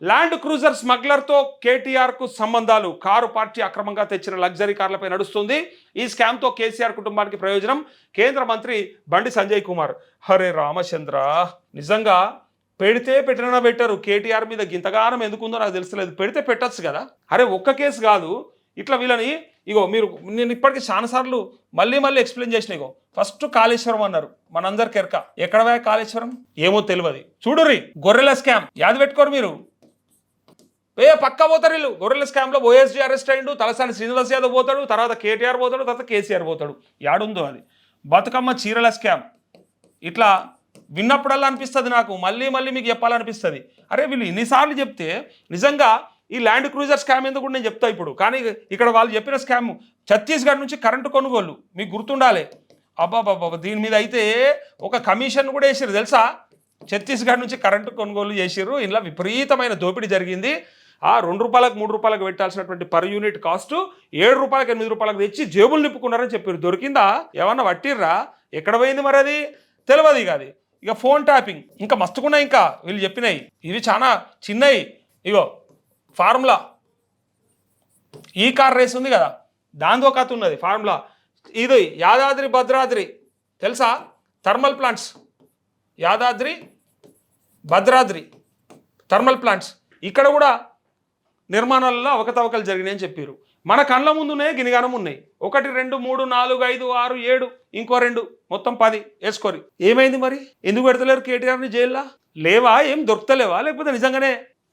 Land cruiser స్మగ్లర్తో కేటీఆర్కు సంబంధాలు. Car party అక్రమంగా తెచ్చిన లగ్జరీ కార్లపై నడుస్తుంది ఈ స్కామ్తో కేసీఆర్ కుటుంబానికి ప్రయోజనం. కేంద్ర మంత్రి బండి సంజయ్ కుమార్. హరే రామచంద్ర, నిజంగా పెడితే పెట్టినా పెట్టరు. కేటీఆర్ మీద గింతగానం ఎందుకుందో నాకు తెలుస్తలేదు. పెడితే పెట్టచ్చు కదా. అరే ఒక్క కేసు కాదు, ఇట్లా వీళ్ళని ఇగో మీరు, నేను ఇప్పటికీ చాలాసార్లు మళ్ళీ ఎక్స్ప్లెయిన్ చేసిన. ఇగో ఫస్ట్ కాళేశ్వరం అన్నారు, మనందరికి ఎరక. ఎక్కడ పోయా కాళేశ్వరం ఏమో తెలియదు. చూడుర్రి గొర్రెల స్కామ్, యాద పెట్టుకోరు మీరు. పక్కా పోతారు వీళ్ళు. గొర్రెల స్కామ్లో ఓఎస్డీ అరెస్ట్ అయ్యిండు, తలసాని శ్రీనివాస్ యాదవ్ పోతాడు, తర్వాత కేటీఆర్ పోతాడు, తర్వాత కేసీఆర్ పోతాడు. యాడుందో అది. బతుకమ్మ చీరల స్కామ్. ఇట్లా విన్నప్పుడల్లా అనిపిస్తుంది నాకు, మళ్ళీ మీకు చెప్పాలనిపిస్తుంది. అరే వీళ్ళు ఎన్నిసార్లు చెప్తే నిజంగా ఈ ల్యాండ్ క్రూజర్ స్కామ్ ఎందుకు నేను చెప్తా ఇప్పుడు. కానీ ఇక్కడ వాళ్ళు చెప్పిన స్కామ్ ఛత్తీస్గఢ్ నుంచి కరెంటు కొనుగోలు మీకు గుర్తుండాలి. అబ్బాబాబా, దీని మీద అయితే ఒక కమిషన్ కూడా వేసారు తెలుసా. ఛత్తీస్గఢ్ నుంచి కరెంటు కొనుగోలు చేసిర్రు. ఇలా విపరీతమైన దోపిడీ జరిగింది. ఆ 2 రూపాయలకు 3 రూపాయలకు పెట్టాల్సినటువంటి పర్ యూనిట్ కాస్ట్ 7 రూపాయలకు 8 రూపాయలకు తెచ్చి జేబులు నింపుకున్నారని చెప్పారు. దొరికిందా? ఏమన్నా పట్టిర్రా? ఎక్కడ పోయింది మరి? అది తెలియదు. ఇక అది ఇక ఫోన్ ట్యాపింగ్ ఇంకా మస్తుకున్నాయి. ఇంకా వీళ్ళు చెప్పినాయి ఇవి చాలా చిన్నవి. ఇగో ఫార్ములా ఈ కార్ రేస్ ఉంది కదా, దాంతో కథ ఉన్నది. ఫార్ములా ఇది యాదాద్రి భద్రాద్రి తెలుసా, thermal plants. Yadadri Bhadradri thermal plants ఇక్కడ కూడా నిర్మాణాలలో అవకతవకలు జరిగినాయని చెప్పారు. మన కళ్ళ ముందునే గినిగానం ఉన్నాయి. 1 2 3 4 5 6 7 ఇంకో 2 మొత్తం 10 వేసుకోరి. ఏమైంది మరి? ఎందుకు పెడతలేరు కేటీఆర్ని జైల్లో? లేవా? ఏం దొరుకుతలేవా? లేకపోతే నిజంగానే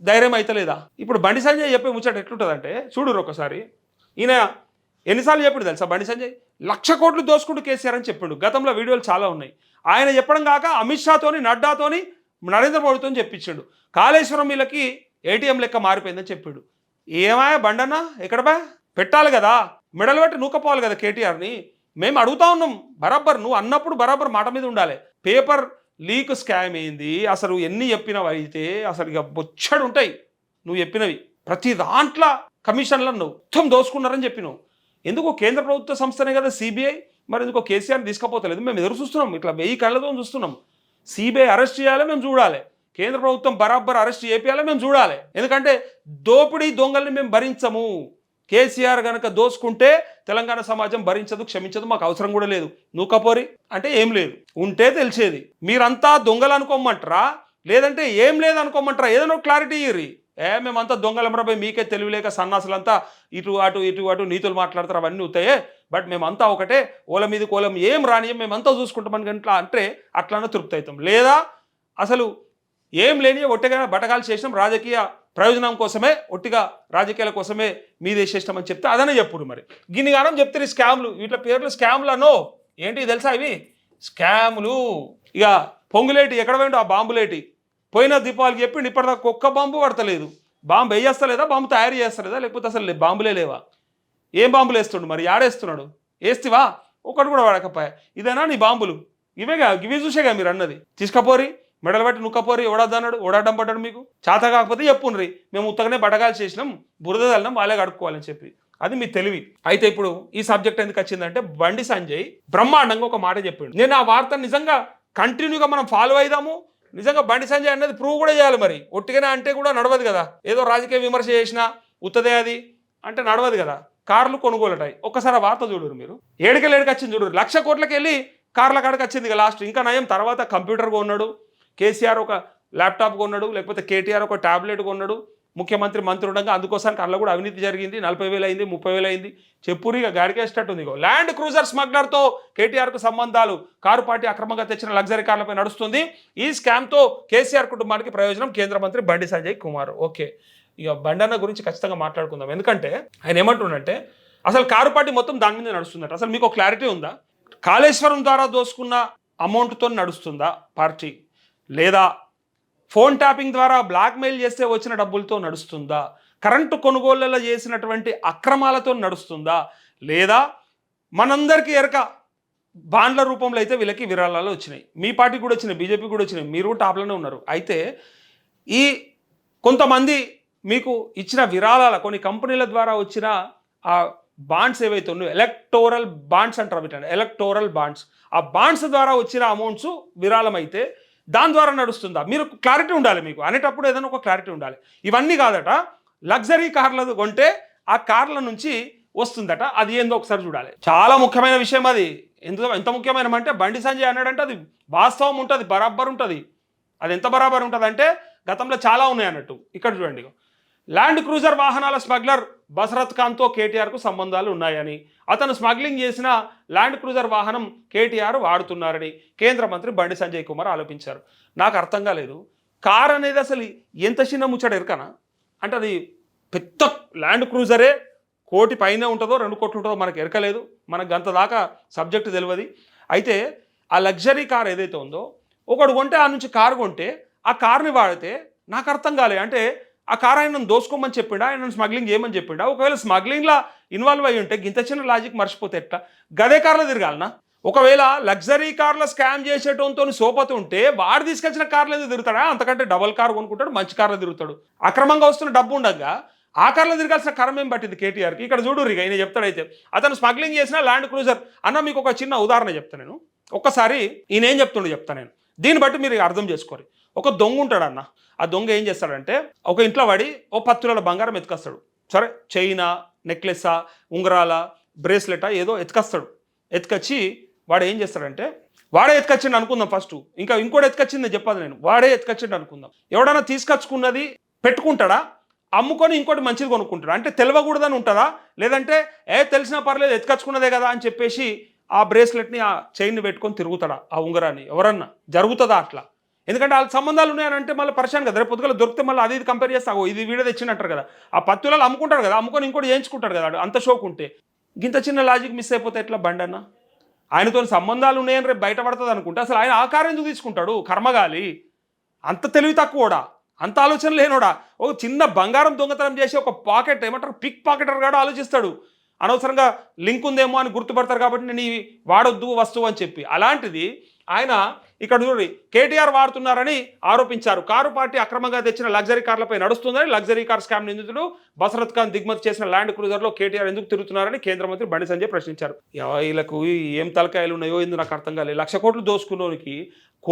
ధైర్యం అవుతలేదా? ఇప్పుడు బండి సంజయ్ చెప్పే ముచ్చట ఎట్లుంటుందంటే చూడురు ఒకసారి. ఈయన ఎన్నిసార్లు చెప్పాడు తెలుసా బండి సంజయ్? 1,00,000 కోట్లు దోసుకుంటూ కేసీఆర్ అని చెప్పాడు. గతంలో వీడియోలు చాలా ఉన్నాయి. ఆయన చెప్పడం కాక అమిత్ షాతోని, నడ్డాతోని, నరేంద్ర మోడీతో చెప్పించాడు. కాళేశ్వరం వీళ్ళకి ఏటీఎం లెక్క మారిపోయిందని చెప్పాడు. ఏమాయా బండన్నా ఎక్కడ బా పెట్టాలి కదా, మెడలు పెట్టి నూకపోవాలి కదా కేటీఆర్ని. మేము అడుగుతా ఉన్నాం బరాబర్. నువ్వు అన్నప్పుడు బరాబర్ మాట మీద ఉండాలి. పేపర్ లీక్ స్కామ్ ఏంది అసలు? ఎన్ని చెప్పినవి అయితే అసలు ఇక బొచ్చడు ఉంటాయి నువ్వు చెప్పినవి. ప్రతి దాంట్లో కమిషన్లను మొత్తం దోసుకున్నారని చెప్పినావు. ఎందుకు? కేంద్ర ప్రభుత్వ సంస్థనే కదా సిబిఐ. మరి ఎందుకో కేసీఆర్ని తీసుకపోతలేదు? మేము ఎదురు చూస్తున్నాం, ఇట్లా 1000 కళ్ళతో చూస్తున్నాం. సిబిఐ అరెస్ట్ చేయాలి, మేము చూడాలి. కేంద్ర ప్రభుత్వం బరాబర్ అరెస్ట్ చేయాలి, మేము చూడాలి. ఎందుకంటే దోపిడీ దొంగల్ని మేము భరించము. కేసీఆర్ కనుక దోసుకుంటే తెలంగాణ సమాజం భరించదు, క్షమించదు, మాకు అవసరం కూడా లేదు. నువ్వు కపోరి అంటే ఏం లేదు, ఉంటే తెలిసేది. మీరంతా దొంగలు అనుకోమంటారా లేదంటే ఏం లేదు అనుకోమంటారా? ఏదైనా క్లారిటీ ఇయ్యి. మేమంతా దొంగలమరాబోయి మీకే తెలివిలేక సన్నాసులంతా ఇటు అటు నీతులు మాట్లాడతారు, అవన్నీ అవుతాయే. బట్ మేమంతా ఒకటే, ఓల మీద కోలం ఏం రానియం, మేమంతా చూసుకుంటామని గంటలా అంటే అట్లానే తృప్తి అవుతాం. లేదా అసలు ఏం లేని ఒట్టిగా బటకాలు చేసినాం, రాజకీయ ప్రయోజనం కోసమే, ఒట్టిగా రాజకీయాల కోసమే మీదేసేసినామని చెప్తే అదనే చెప్పుడు. మరి గిన్నిగానం చెప్తారు స్కామ్లు, వీటి పేర్లు స్కామ్లు అనో ఏంటి తెలుసా? ఇవి స్కాములు. ఇక పొంగులేటి ఎక్కడ పోయిండు? ఆ బాంబులేటి పోయిన దీపావళికి చెప్పిండు, ఇప్పటిదాకా ఒక్క బాంబు పడతలేదు. బాంబు వేయేస్తలేదా? బాంబు తయారు చేస్తలేదా? లేకపోతే అసలు బాంబులే లేవా? ఏం బాంబులు వేస్తుండు మరి? ఆడేస్తున్నాడు. వేస్తివా? ఒకటి కూడా వాడకపోయా. ఇదేనా నీ బాంబులు? ఇవేగా, ఇవి చూసేగా మీరు అన్నది. తీసుకపోరి, మెడలు బట్టి నుక్కపోరి. ఓడద్దన్నాడు, ఓడాడ్డం పడ్డాడు. మీకు చేత కాకపోతే చెప్పుండ్రి, మేము ఉత్తగానే బటగాలు చేసినాం, బురద చల్లినాం, వాళ్ళే కడుక్కోవాలని చెప్పి. అది మీ తెలివి. అయితే ఇప్పుడు ఈ సబ్జెక్ట్ ఎందుకు వచ్చిందంటే బండి సంజయ్ బ్రహ్మాండంగా ఒక మాట చెప్పిండు. నేను ఆ వార్త నిజంగా కంటిన్యూగా మనం ఫాలో అయిదాము. నిజంగా బండి సంజయ్ అన్నది ప్రూవ్ కూడా చేయాలి. మరి ఒట్టిగానే అంటే కూడా నడవదు కదా. ఏదో రాజకీయ విమర్శ చేసినా ఉత్తదే అది అంటే నడవదు కదా. కార్లు కొనుగోలుటాయి. ఒక్కసారి వార్త చూడరు మీరు. ఏడుకెళ్ళి వచ్చింది చూడరు. 1,00,000 కోట్లకి వెళ్ళి కార్ల కాడికి వచ్చింది ఇక లాస్ట్. ఇంకా నయం తర్వాత కంప్యూటర్ కొన్నాడు, కేసీఆర్ ఒక ల్యాప్టాప్ కొన్నాడు, లేకపోతే కేటీఆర్ ఒక ట్యాబ్లెట్ కొన్నాడు. ముఖ్యమంత్రి మంత్రి ఉండగా అందుకోసానికి అందులో కూడా అవినీతి జరిగింది. 40,000 అయింది, 30,000 అయింది. చెప్పురు ఇక గాడికేసేటట్టుంది. ఇగో ల్యాండ్ క్రూజర్ స్మగ్లర్తో కేటీఆర్కు సంబంధాలు. కారు పార్టీ అక్రమంగా తెచ్చిన లగ్జరీ కార్లపై నడుస్తుంది ఈ స్కామ్తో కేసీఆర్ కుటుంబానికి ప్రయోజనం. కేంద్ర మంత్రి బండి సంజయ్ కుమార్. ఓకే, ఇక బండన్న గురించి ఖచ్చితంగా మాట్లాడుకుందాం. ఎందుకంటే ఆయన ఏమంటుండంటే అసలు కారు పార్టీ మొత్తం దాని మీద నడుస్తుందట. అసలు మీకు క్లారిటీ ఉందా? కాళేశ్వరం ద్వారా దోసుకున్న అమౌంట్తో నడుస్తుందా పార్టీ, లేదా ఫోన్ ట్యాపింగ్ ద్వారా బ్లాక్మెయిల్ చేస్తే వచ్చిన డబ్బులతో నడుస్తుందా, కరెంటు కొనుగోళ్లలో చేసినటువంటి అక్రమాలతో నడుస్తుందా, లేదా మనందరికీ ఎరక బాండ్ల రూపంలో అయితే వీళ్ళకి విరాళాలు వచ్చినాయి. మీ పార్టీ కూడా వచ్చినాయి, బీజేపీ కూడా వచ్చినాయి, మీరు టాప్లోనే ఉన్నారు. అయితే ఈ కొంతమంది మీకు ఇచ్చిన విరాళాల కొన్ని కంపెనీల ద్వారా వచ్చిన ఆ బాండ్స్ ఏవైతే ఉన్నాయో, ఎలక్టోరల్ బాండ్స్ అంటారు వీటిని, ఎలక్టోరల్ బాండ్స్. ఆ బాండ్స్ ద్వారా వచ్చిన అమౌంట్స్ విరాళం అయితే దాని ద్వారా నడుస్తుందా? మీరు క్లారిటీ ఉండాలి, మీకు అనేటప్పుడు ఏదైనా ఒక క్లారిటీ ఉండాలి. ఇవన్నీ కాదట, లగ్జరీ కార్లు కొంటే ఆ కార్ల నుంచి వస్తుందట, అది ఏందో ఒకసారి చూడాలి. చాలా ముఖ్యమైన విషయం అది. ఎంత ముఖ్యమైన అంటే బండి సంజయ్ అన్నాడంటే అది వాస్తవం ఉంటుంది, బరాబర్ ఉంటుంది. అది ఎంత బరాబర్ ఉంటుంది అంటే గతంలో చాలా ఉన్నాయి అన్నట్టు. ఇక్కడ చూడండి, ల్యాండ్ క్రూజర్ వాహనాల స్మగ్లర్ బసరత్ ఖాన్తో కేటీఆర్కు సంబంధాలు ఉన్నాయని, అతను స్మగ్లింగ్ చేసిన ల్యాండ్ క్రూజర్ వాహనం కేటీఆర్ వాడుతున్నారని కేంద్ర మంత్రి బండి సంజయ్ కుమార్ ఆరోపించారు. నాకు అర్థం కాలేదు, కార్ అనేది అసలు ఎంత చిన్న ముచ్చట ఎరకనా అంటే, అది పెద్ద ల్యాండ్ క్రూజరే, 1 కోటి పైనే ఉంటుందో 2 కోట్లు ఉంటుందో మనకు ఎరకలేదు, మనకు గంత దాకా సబ్జెక్టు తెలియదు. అయితే ఆ లగ్జరీ కార్ ఏదైతే ఉందో, ఒకడు కొంటే ఆ నుంచి కారు కొంటే ఆ కార్ని వాడితే నాకు అర్థం కాలే. అంటే ఆ కార్ ఆయన దోసుకోమని చెప్పిండా, ఆయన స్మగ్లింగ్ చేయమని చెప్పిండా? ఒకవేళ స్మగ్లింగ్లో ఇన్వాల్వ్ అయ్యి ఉంటే గింత చిన్న లాజిక్ మర్చిపోతే ఎట్లా? గదే కార్లో తిరగాలనా? ఒకవేళ లగ్జరీ కార్లో స్కామ్ చేసేటోంతో సోపతి ఉంటే వాడు తీసుకొచ్చిన కార్లు ఎందుకు తిరుగుతాడా? అంతకంటే డబల్ కార్ కొనుక్కుంటాడు, మంచి కార్లో తిరుగుతాడు. అక్రమంగా వస్తున్న డబ్బు ఉండగా ఆ కార్లో తిరగాల్సిన కరం ఏం పట్టింది కేటీఆర్కి? ఇక్కడ చూడు ఇక ఆయన చెప్తాడైతే, అతను స్మగ్లింగ్ చేసిన ల్యాండ్ క్రూజర్ అన్న. మీకు ఒక చిన్న ఉదాహరణ చెప్తాను నేను. ఒక్కసారి ఈయన ఏం చెప్తుండో చెప్తాను నేను, దీన్ని బట్టి మీరు అర్థం చేసుకోరు. ఒక దొంగ ఉంటాడన్న, ఆ దొంగ ఏం చేస్తాడంటే ఒక ఇంట్లో పడి 10 తులాల బంగారం ఎత్తుకొస్తాడు. సరే, చైనా, నెక్లెసా, ఉంగరాల, బ్రేస్లెటా ఏదో ఎత్తుకొస్తాడు. ఎత్తుకొచ్చి వాడు ఏం చేస్తాడంటే, వాడే ఎత్తుకొచ్చిండు అనుకుందాం ఫస్ట్, ఇంకోటి ఎత్తుకొచ్చింది చెప్పదు నేను, వాడే ఎత్తుకొచ్చిండు అనుకుందాం. ఎవడన్నా తీసుకొచ్చుకున్నది పెట్టుకుంటాడా, అమ్ముకొని ఇంకోటి మంచిది కొనుక్కుంటాడా? అంటే తెలియకూడదని ఉంటుందా? లేదంటే తెలిసినా పర్లేదు ఎత్తుకొచ్చుకున్నదే కదా అని చెప్పేసి ఆ బ్రేస్లెట్ని, ఆ చైన్ని పెట్టుకొని తిరుగుతాడా, ఆ ఉంగరాన్ని? ఎవరన్నా జరుగుతుందా అట్లా? ఎందుకంటే వాళ్ళ సంబంధాలు ఉన్నాయని మళ్ళీ పరిశాన్ కదా, రేపు పొద్దుగల దొరికితే మళ్ళీ అది కంపేర్ చేస్తావు, ఇది వీడియో తెచ్చినట్టారు కదా. ఆ 10 తులాలు అమ్ముకుంటారు కదా, అమ్ముకొని ఇంకోటి చేయించుకుంటాడు కదా, అంత షోక్ ఉంటే. గింత చిన్న లాజిక్ మిస్ అయిపోతే ఎట్లా బండి అన్న? ఆయనతో సంబంధాలు ఉన్నాయని రేపు బయటపడుతుంది అనుకుంటే అసలు ఆయన ఆ కారు ఎందుకు తీసుకుంటాడు? కర్మగాలి, అంత తెలివి తక్కువడా, అంత ఆలోచన లేనోడా? ఒక చిన్న బంగారం దొంగతనం చేసి ఒక పాకెట్, ఏమంటారు, పిక్ పాకెటర్ గాడు ఆలోచిస్తాడు. అనవసరంగా లింక్ ఉందేమో అని గుర్తుపడతారు కాబట్టి నేను ఈ వాడొద్దు వస్తువు అని చెప్పి. అలాంటిది ఆయన ఇక్కడ చూడండి, కేటీఆర్ వాడుతున్నారని ఆరోపించారు. కారు పార్టీ అక్రమంగా తెచ్చిన లగ్జరీ కార్లపై నడుస్తుందని లగ్జరీ కార్ స్కామ్ నిందితుడు బసరత్ ఖాన్ దిగుమతి చేసిన ల్యాండ్ క్రూజర్లో కేటీఆర్ ఎందుకు తిరుగుతున్నారని కేంద్ర మంత్రి బండి సంజయ్ ప్రశ్నించారు. వీళ్ళకు ఏం తలకాయలు ఉన్నాయో ఎందుకు నాకు అర్థం కాలేదు. 1,00,000 కోట్లు దోసుకున్నోనికి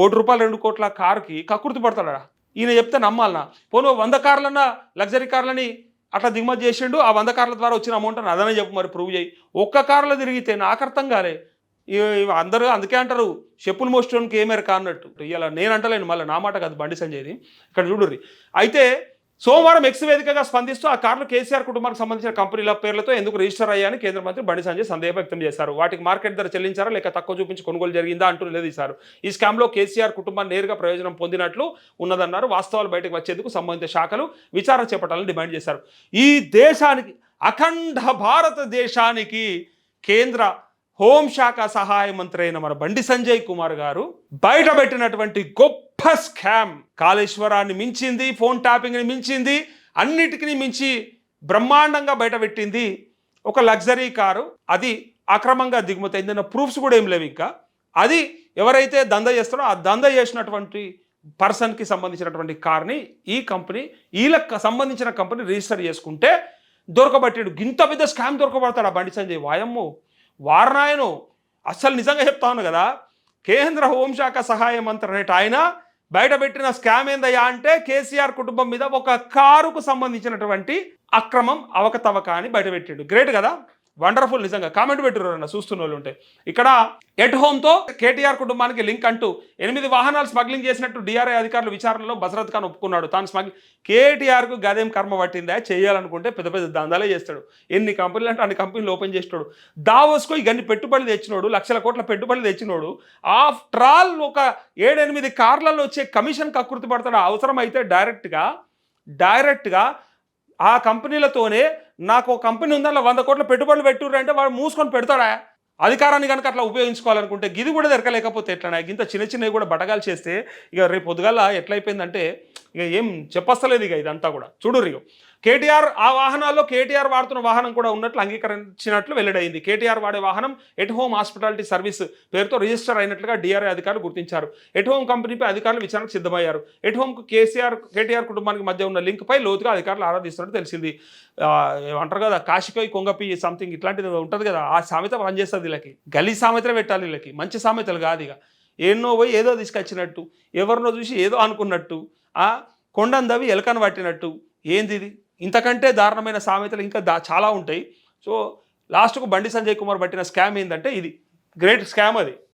₹1 కోటి 2 కోట్ల కారుకి కక్కుర్తి పడతాడా? ఈయన చెప్తే నమ్మాలనా? పోను 100 కార్లన్నా లగ్జరీ కార్లని అట్లా దిగుమతి చేసిండు, ఆ 100 కార్ల ద్వారా వచ్చిన అమౌంట్ అని అదనే చెప్పు, మరి ప్రూవ్ చేయి. ఒక్క కారులో తిరిగితే నాకు అర్థం కాలే. అందరూ అందుకే అంటారు చెప్పులు మోస్టోన్కి ఏమేరక అన్నట్టు. ఇలా నేను అంటలేను, మళ్ళీ నా మాట కాదు బండి సంజయ్ది. ఇక్కడ చూడుర్రి. అయితే సోమవారం ఎక్స్ వేదికగా స్పందిస్తూ ఆ కార్లు కేసీఆర్ కుటుంబానికి సంబంధించిన కంపెనీల పేర్లతో ఎందుకు రిజిస్టర్ అయ్యాయని కేంద్ర మంత్రి బండి సంజయ్ సందేహం వ్యక్తం చేశారు. వాటికి మార్కెట్ ధర చెల్లించారా లేక తక్కువ చూపించి కొనుగోలు జరిగిందా అంటూ నిలదీశారు. ఈ స్కామ్లో కేసీఆర్ కుటుంబాన్ని నేరుగా ప్రయోజనం పొందినట్లు ఉన్నదన్నారు. వాస్తవాలు బయటకు వచ్చేందుకు సంబంధిత శాఖలు విచారణ చేపట్టాలని డిమాండ్ చేశారు. ఈ దేశానికి, అఖండ భారతదేశానికి కేంద్ర హోంశాఖ సహాయ మంత్రి అయిన మన బండి సంజయ్ కుమార్ గారు బయటపెట్టినటువంటి గొప్ప స్కామ్ కాళేశ్వరాన్ని మించింది, ఫోన్ ట్యాపింగ్ని మించింది, అన్నిటికీ మించి బ్రహ్మాండంగా బయటపెట్టింది ఒక లగ్జరీ కారు. అది అక్రమంగా దిగుమతి అయిందన్న ప్రూఫ్స్ కూడా ఏం లేవు. ఇంకా అది ఎవరైతే దందా చేస్తారో ఆ దందా చేసినటువంటి పర్సన్కి సంబంధించినటువంటి కార్ని ఈ కంపెనీ, వీళ్ళకి సంబంధించిన కంపెనీ రిజిస్టర్ చేసుకుంటే దొరకబట్టాడు. గింత పెద్ద స్కామ్ దొరకబడతాడు ఆ బండి సంజయ్. వాయమ్ము వారణాయను. అసలు నిజంగా చెప్తాను కదా, కేంద్ర హోంశాఖ సహాయ మంత్రి అనేట ఆయన బయటపెట్టిన స్కామ్ ఏందయ్యా అంటే కేసీఆర్ కుటుంబం మీద ఒక కారుకు సంబంధించినటువంటి అక్రమం అవకతవక అని బయటపెట్టాడు. గ్రేట్ కదా, వండర్ఫుల్. నిజంగా కామెంట్ పెట్టిరన్న చూస్తున్న వాళ్ళు ఉంటే. ఇక్కడ ఎట్ హోమ్తో కేటీఆర్ కుటుంబానికి లింక్ అంటూ 8 వాహనాలు స్మగ్లింగ్ చేసినట్టు డిఆర్ఐ అధికారుల విచారణలో బసరత్ ఖాన్ ఒప్పుకున్నాడు. తాను కేటీఆర్కు గదేం కర్మ పట్టిందా, చేయాలనుకుంటే పెద్ద పెద్ద దందాలే చేస్తాడు. ఎన్ని కంపెనీలు అంటే అన్ని కంపెనీలు ఓపెన్ చేస్తాడు. దావోస్కో ఇవన్నీ పెట్టుబడులు తెచ్చినోడు, 1,00,000 కోట్ల పెట్టుబడులు తెచ్చినోడు. ఆఫ్టర్ ఆల్ ఒక 7-8 కార్లలో వచ్చే కమిషన్ కక్కుర్తి పడతాడు. అవసరం అయితే డైరెక్ట్గా ఆ కంపెనీలతోనే, నాకు ఒక కంపెనీ ఉందని 100 కోట్ల పెట్టుబడులు పెట్టుర్రు అంటే వాడు మూసుకొని పెడతాడా? అధికారాన్ని కనుక అట్లా ఉపయోగించుకోవాలనుకుంటే గిది కూడా దొరకలేకపోతే ఎట్లా? ఇంత చిన్నవి కూడా బటగాలు చేస్తే ఇక రేపు పొద్దుగాల ఎట్లయిపోయిందంటే ఇక ఏం చెప్పస్తలేదు. ఇక ఇదంతా కూడా చూడుర్రి. కేటీఆర్ ఆ వాహనాల్లో కేటీఆర్ వాడుతున్న వాహనం కూడా ఉన్నట్లు అంగీకరించినట్లు వెల్లడైంది. కేటీఆర్ వాడే వాహనం ఎట్ హోమ్ హాస్పిటాలిటీ సర్వీస్ పేరుతో రిజిస్టర్ అయినట్లుగా డిఆర్ఐ అధికారులు గుర్తించారు. ఎట్ హోమ్ కంపెనీపై అధికారులు విచారణకు సిద్ధమయ్యారు. ఎట్ హోమ్కు కేటీఆర్ కుటుంబానికి మధ్య ఉన్న లింక్పై లోతుగా అధికారులు ఆరాధిస్తున్నట్టు తెలిసింది. అంటారు కదా, కాశీపై కొంగపి సంథింగ్ ఇట్లాంటిది ఉంటుంది కదా, ఆ సామెత పనిచేస్తుంది వీళ్ళకి. గలీ సామెతలే పెట్టాలి వీళ్ళకి, మంచి సామెతలు కాదు. ఇక ఎన్నో పోయి ఏదో తీసుకొచ్చినట్టు, ఎవరినో చూసి ఏదో అనుకున్నట్టు, ఆ కొండందవి ఎలకను పట్టినట్టు. ఏంది ఇది? ఇంతకంటే దారుణమైన సామెతలు ఇంకా చాలా ఉంటాయి. సో లాస్ట్కు బండి సంజయ్ కుమార్ పట్టిన స్కామ్ ఏంటంటే ఇది గ్రేట్ స్కామ్ అది.